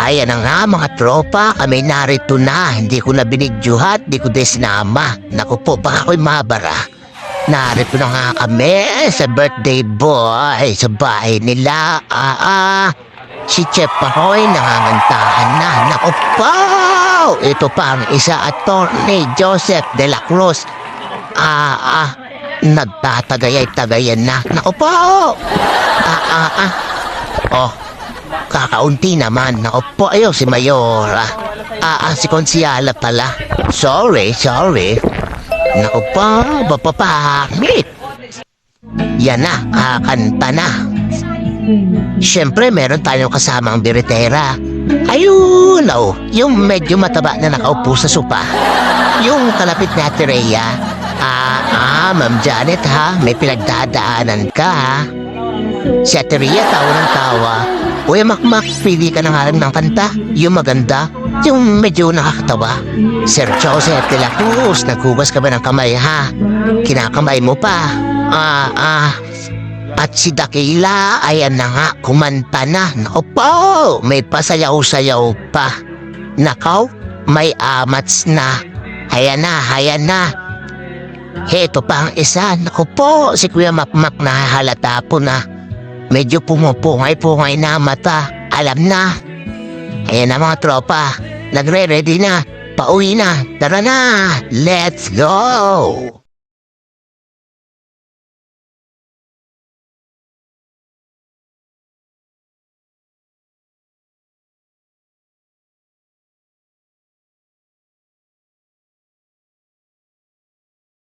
Ayan na nga mga tropa, kami narito na. Hindi ko na binidyohat, di ko din sinama. Naku po, baka ako'y mabara. Narito na nga kami sa birthday boy sa bahay nila. Si Chef Ahoy nangangantahan na. Naku po! Ito pa ang isa, Attorney Joseph de la Cruz. Nagtatagayay-tagayan na. Naku po! Oh, kakaunti naman. Naku po, ayo si Mayor. Si Konsyala pala. Sorry. Naku po, bapapangit. Yan na, kanta na. Siyempre, meron tayong kasamang biritera. Ayun, yung medyo mataba na nakaupo sa sopa. Yung kalapit na Tereya. Ma'am Janet ha, may pinagdadaanan ka ha. Si Tereya tawa ng tawa. Uy, makmak, pili ka ng halang ng kanta. Yung maganda, yung medyo nakakatawa. Sir Joseph de la Cruz, naghugas ka ba ng kamay ha? Kinakamay mo pa. At si Dakila, ayan na nga, kumanta na. Naku po, may pasayaw-sayaw pa. Nakaw, may amats na. Ayan na. Heto pa ang isa. Naku po, si Kuya Makmak na halata po na. Medyo pumupungay-pungay na mata. Alam na. Ayan na mga tropa, nagre-ready na. Pauwi na. Tara na, let's go!